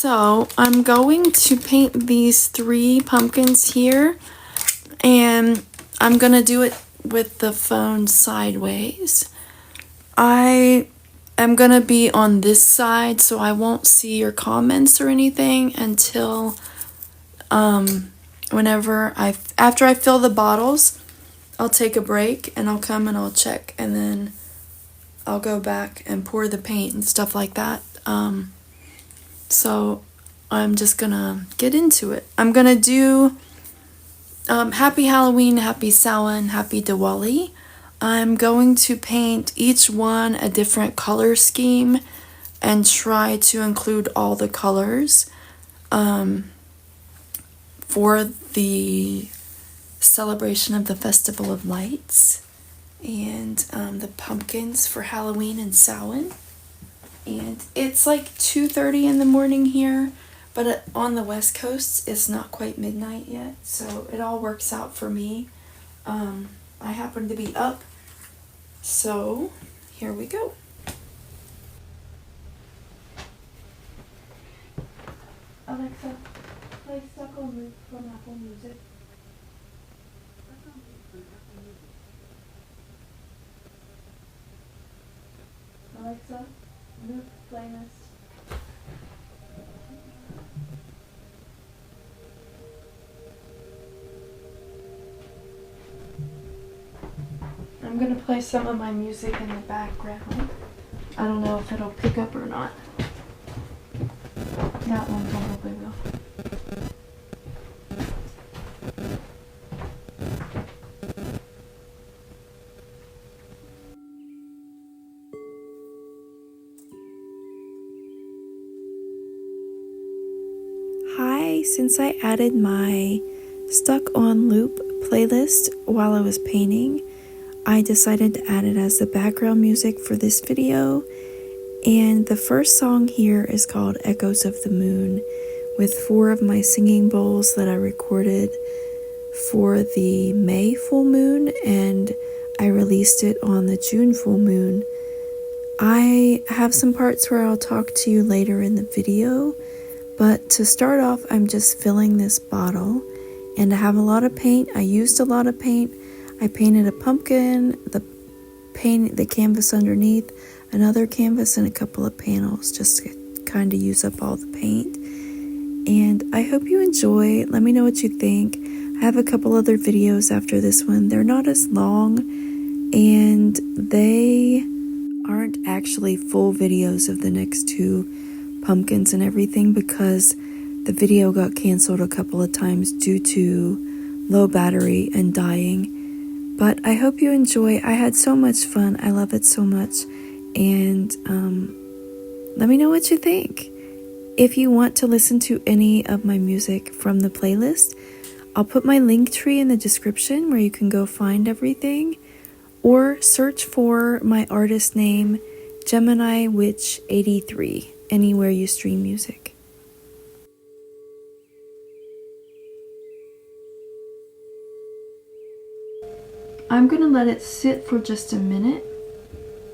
So I'm going to paint these 3 pumpkins here, and I'm gonna do it with the phone sideways. I am gonna be on this side, so I won't see your comments or anything until after I fill the bottles. I'll take a break and I'll come and I'll check, and then I'll go back and pour the paint and stuff like that. So I'm just gonna get into it. I'm gonna do Happy Halloween, Happy Samhain, Happy Diwali. I'm going to paint each one a different color scheme and try to include all the colors for the celebration of the Festival of Lights, and the pumpkins for Halloween and Samhain. And it's like 2:30 in the morning here, but on the West Coast it's not quite midnight yet, so it all works out for me. I happen to be up, so here we go. Alexa, play Stuck on Loop from Apple Music. Alexa, loop playlist. I'm gonna play some of my music in the background. I don't know if it'll pick up or not. That one probably will. Hi, since I added my Stuck on Loop playlist while I was painting, I decided to add it as the background music for this video. And the first song here is called Echoes of the Moon, with 4 of my singing bowls that I recorded for the May full moon, and I released it on the June full moon. I have some parts where I'll talk to you later in the video, but to start off, I'm just filling this bottle, and I have a lot of paint. I used a lot of paint. I painted a pumpkin, the canvas underneath, another canvas, and a couple of panels, just to kind of use up all the paint. And I hope you enjoy. Let me know what you think. I have a couple other videos after this one. They're not as long, and they aren't actually full videos of the next 2 pumpkins and everything, because the video got canceled a couple of times due to low battery and dying. But I hope you enjoy. I had so much fun. I love it so much. And let me know what you think. If you want to listen to any of my music from the playlist, I'll put my link tree in the description where you can go find everything, or search for my artist name, Gemini Witch 83, anywhere you stream music. I'm gonna let it sit for just a minute,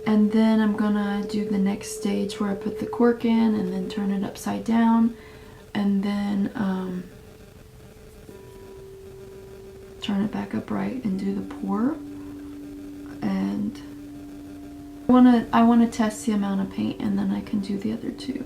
and then I'm gonna do the next stage where I put the cork in and then turn it upside down, and then turn it back upright and do the pour. And I wanna test the amount of paint, and then I can do the other 2.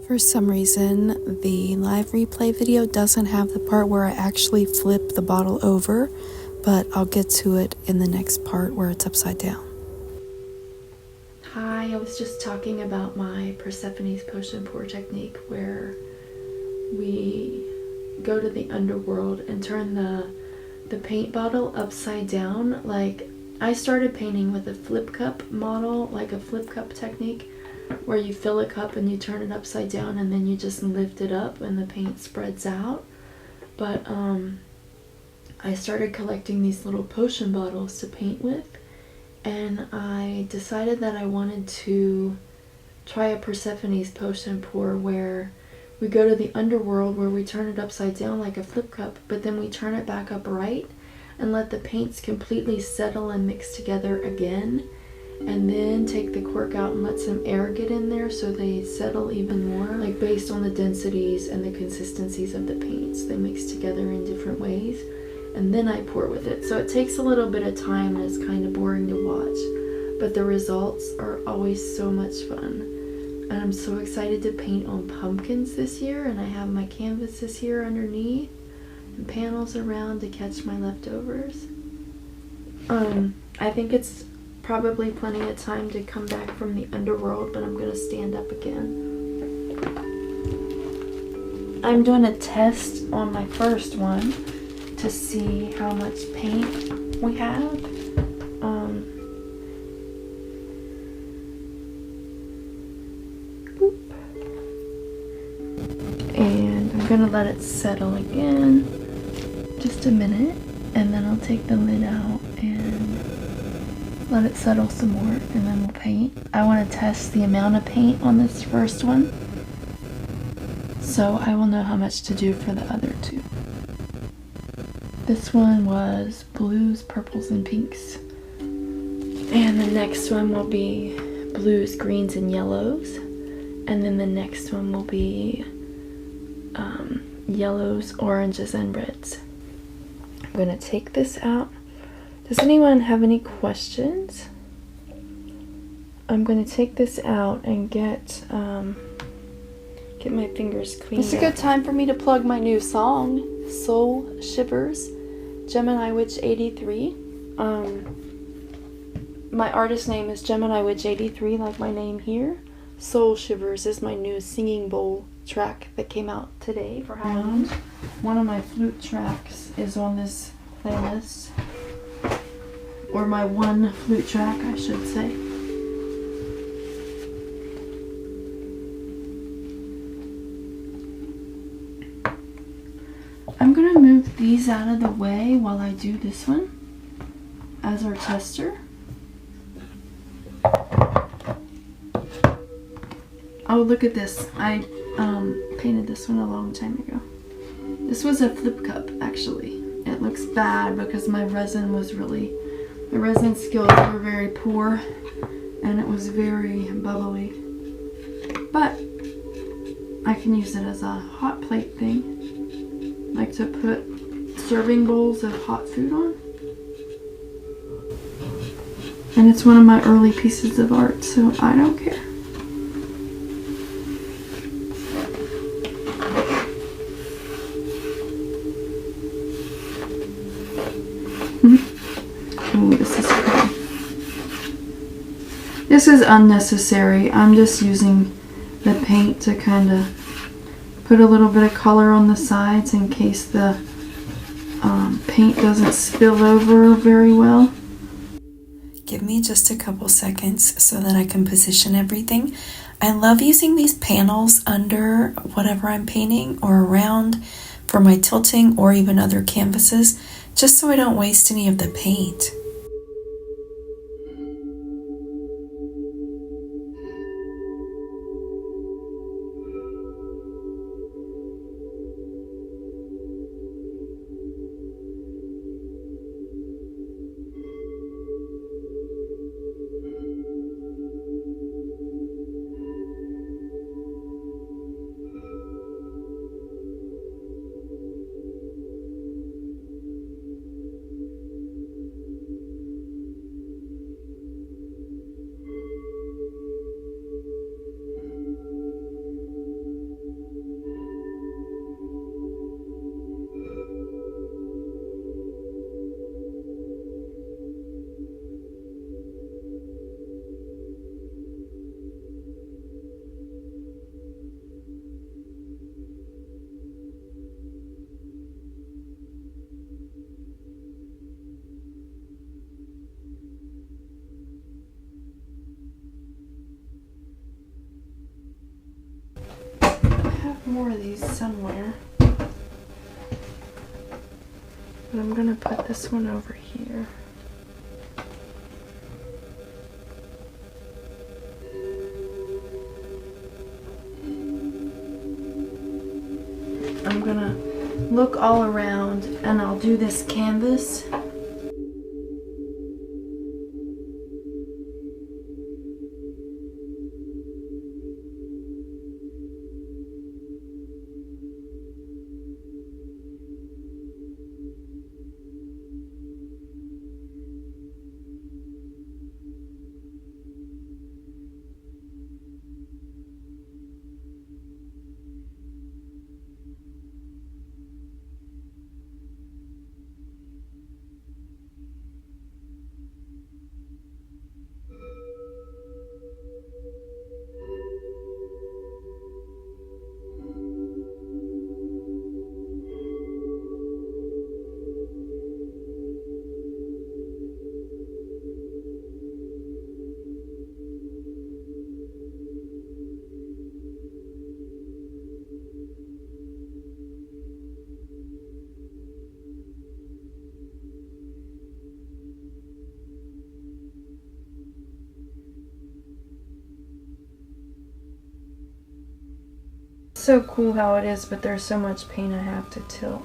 For some reason, the live replay video doesn't have the part where I actually flip the bottle over, but I'll get to it in the next part where it's upside down. Hi, I was just talking about my Persephone's potion pour technique, where we go to the underworld and turn the paint bottle upside down. Like, I started painting with a flip cup model, like a flip cup technique, where you fill a cup and you turn it upside down and then you just lift it up and the paint spreads out. But I started collecting these little potion bottles to paint with, and I decided that I wanted to try a Persephone's potion pour, where we go to the underworld, where we turn it upside down like a flip cup, but then we turn it back upright and let the paints completely settle and mix together again, and then take the cork out and let some air get in there so they settle even more, like based on the densities and the consistencies of the paints. They mix together in different ways, and then I pour with it. So it takes a little bit of time and it's kind of boring to watch, but the results are always so much fun. And I'm so excited to paint on pumpkins this year, and I have my canvases here underneath and panels around to catch my leftovers. I think it's probably plenty of time to come back from the underworld, but I'm gonna stand up again. I'm doing a test on my first one to see how much paint we have. And I'm gonna let it settle again, just a minute, and then I'll take the lid out and let it settle some more, and then we'll paint. I want to test the amount of paint on this first one, so I will know how much to do for the other two. This one was blues, purples, and pinks, and the next one will be blues, greens, and yellows, and then the next one will be yellows, oranges, and reds. I'm going to take this out. Does anyone have any questions? I'm going to take this out and get my fingers clean. It's a good time for me to plug my new song, Soul Shivers, Gemini Witch 83. My artist name is Gemini Witch 83, like my name here. Soul Shivers is my new singing bowl track that came out today for Halloween. One of my flute tracks is on this playlist, or my one flute track, I should say. I'm gonna move these out of the way while I do this one as our tester. Oh, look at this. I painted this one a long time ago. This was a flip cup, actually. It looks bad because my resin skills were very poor, and it was very bubbly. But I can use it as a hot plate thing, like to put serving bowls of hot food on. And it's one of my early pieces of art, so I don't care. Ooh, this is pretty. This is unnecessary. I'm just using the paint to kind of put a little bit of color on the sides in case the paint doesn't spill over very well. Give me just a couple seconds so that I can position everything. I love using these panels under whatever I'm painting or around for my tilting or even other canvases, just so I don't waste any of the paint. more of these somewhere. But I'm gonna put this one over here. I'm gonna look all around and I'll do this canvas. So cool how it is, but there's so much paint I have to tilt.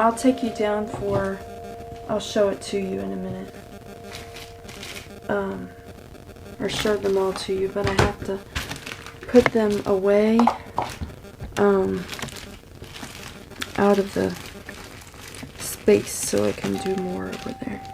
I'll take you down I'll show it to you in a minute. Or show them all to you, but I have to put them away out of the space so I can do more over there.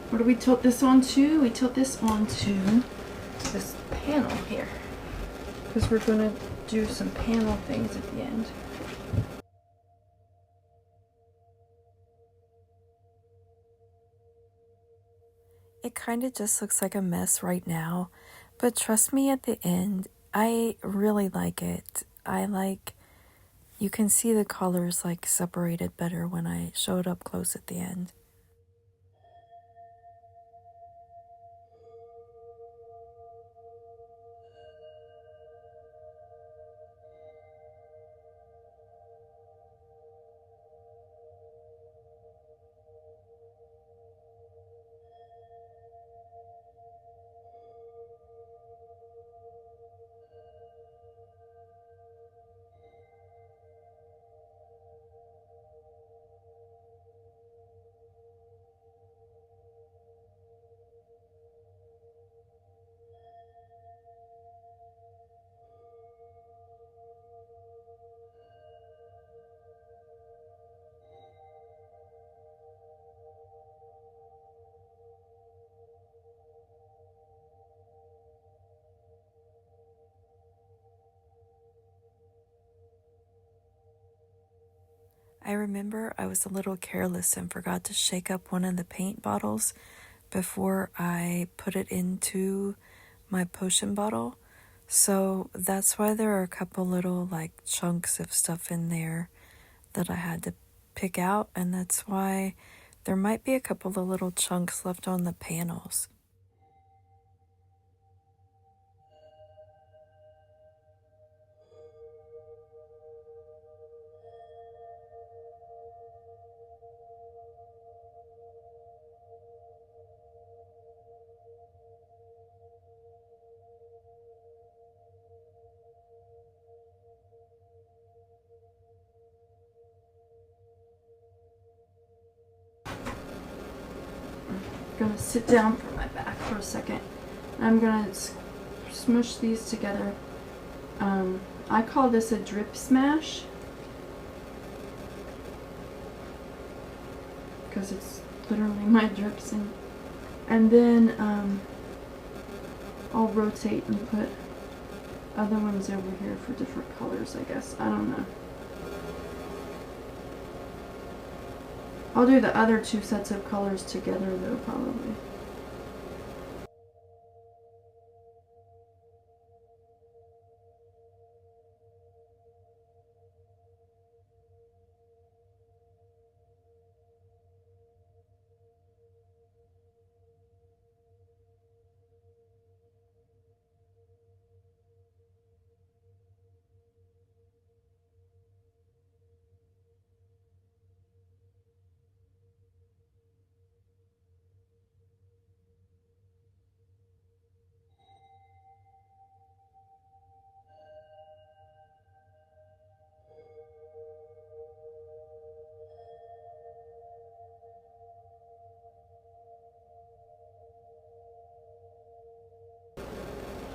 What do we tilt this onto? We tilt this onto this panel here, because we're going to do some panel things at the end. It kind of just looks like a mess right now, but trust me, at the end, I really like it. You can see the colors like separated better when I show it up close at the end. I remember I was a little careless and forgot to shake up one of the paint bottles before I put it into my potion bottle. So that's why there are a couple little like chunks of stuff in there that I had to pick out, and that's why there might be a couple of little chunks left on the panels. I'm gonna sit down for my back for a second. I'm gonna smush these together. I call this a drip smash because it's literally my drips in. And then I'll rotate and put other ones over here for different colors, I guess. I don't know. I'll do the other two sets of colors together though, probably.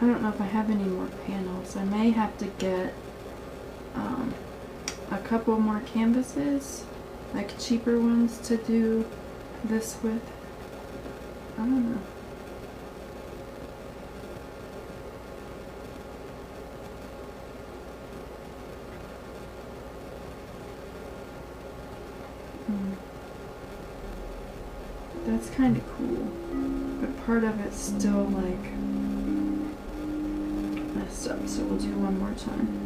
I don't know if I have any more panels. I may have to get a couple more canvases, like cheaper ones to do this with. I don't know. That's kind of cool, but part of it's still like messed up, so we'll do one more time.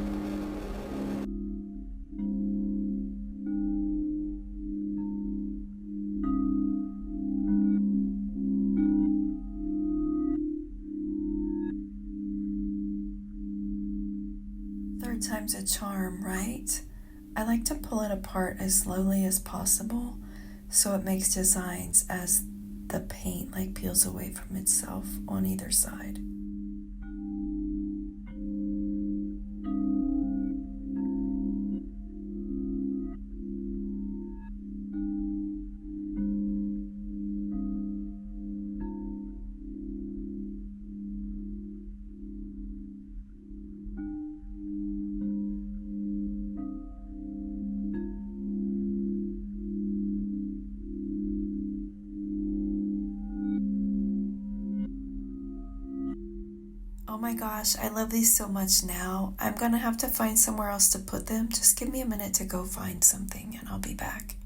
Third time's a charm, right? I like to pull it apart as slowly as possible so it makes designs as the paint like peels away from itself on either side. Oh my gosh, I love these so much now. I'm gonna have to find somewhere else to put them. Just give me a minute to go find something and I'll be back.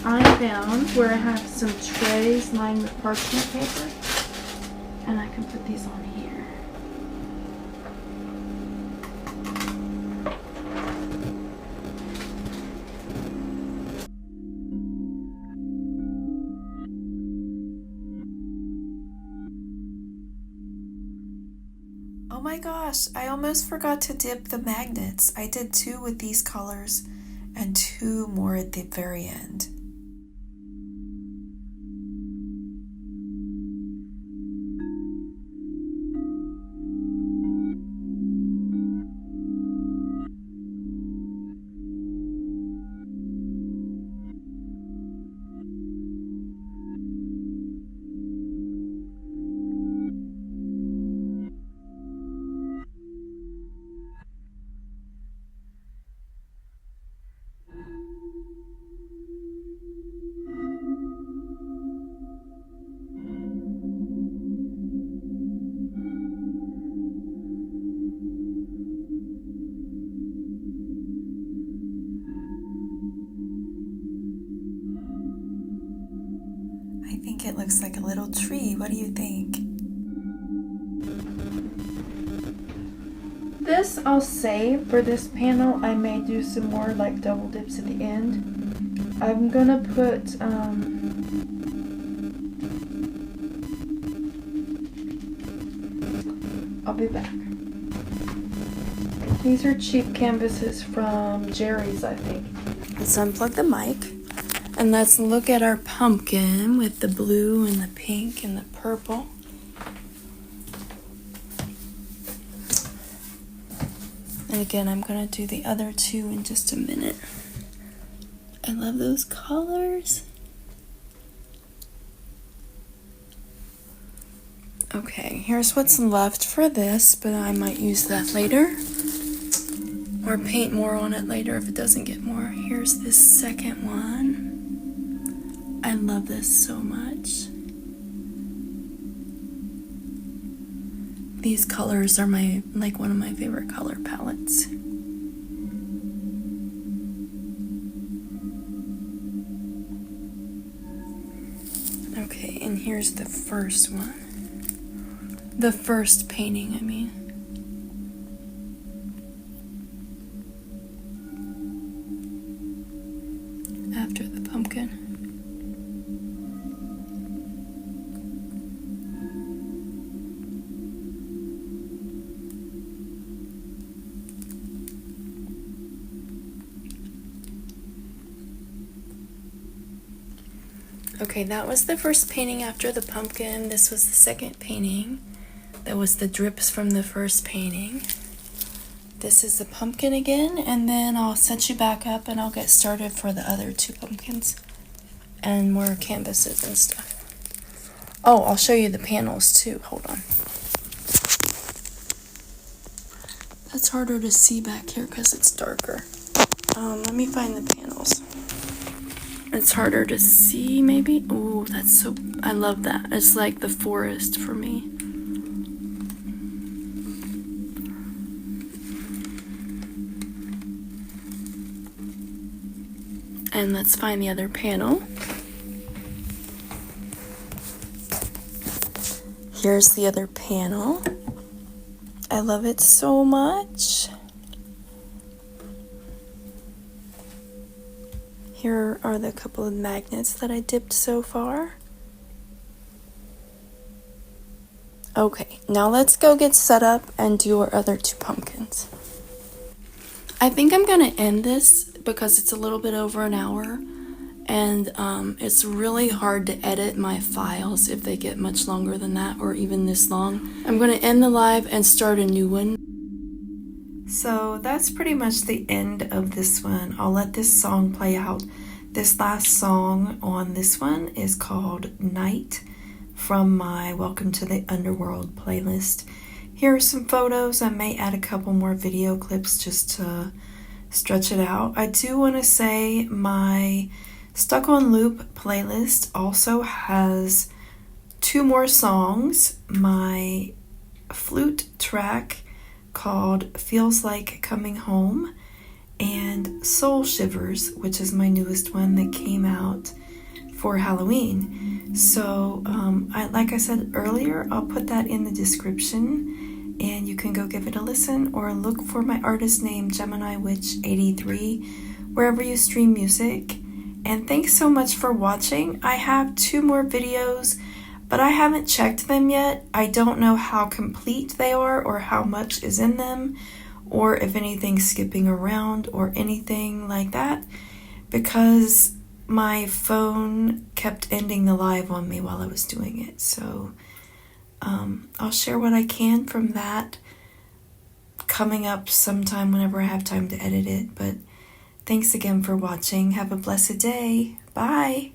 I found where I have some trays lined with parchment paper, and I can put these on here. Oh my gosh, I almost forgot to dip the magnets. I did 2 with these colors and 2 more at the very end. I think it looks like a little tree. What do you think? This I'll save for this panel. I may do some more like double dips at the end. I'm gonna put I'll be back. These are cheap canvases from Jerry's, I think. Let's unplug the mic and let's look at our pumpkin with the blue and the pink and the purple. And again, I'm gonna do the other 2 in just a minute. I love those colors. Okay, here's what's left for this, but I might use that later. Or paint more on it later if it doesn't get more. Here's this second one. I love this so much. These colors are one of my favorite color palettes. Okay, and here's the first one. The first painting, I mean. After the pumpkin. Okay, that was the first painting after the pumpkin. This was the second painting. That was the drips from the first painting. This is the pumpkin again, and then I'll set you back up and I'll get started for the other 2 pumpkins and more canvases and stuff. Oh, I'll show you the panels too. Hold on. That's harder to see back here because it's darker. Let me find the panels. It's harder to see, maybe. Oh, that's so... I love that. It's like the forest for me. And let's find the other panel. Here's the other panel. I love it so much. Here are the couple of magnets that I dipped so far. Okay, now let's go get set up and do our other 2 pumpkins. I think I'm gonna end this because it's a little bit over an hour, and it's really hard to edit my files if they get much longer than that or even this long. I'm gonna end the live and start a new one. So that's pretty much the end of this one. I'll let this song play out. This last song on this one is called Night from my Welcome to the Underworld playlist. Here are some photos. I may add a couple more video clips just to stretch it out. I do want to say my Stuck on Loop playlist also has 2 more songs. My flute track called Feels Like Coming Home and Soul Shivers, which is my newest one that came out for Halloween. So like I said earlier, I'll put that in the description and you can go give it a listen or look for my artist name Gemini Witch 83 wherever you stream music. And thanks so much for watching. I have 2 more videos, but I haven't checked them yet. I don't know how complete they are or how much is in them or if anything's skipping around or anything like that, because my phone kept ending the live on me while I was doing it. So I'll share what I can from that coming up sometime whenever I have time to edit it. But thanks again for watching. Have a blessed day. Bye.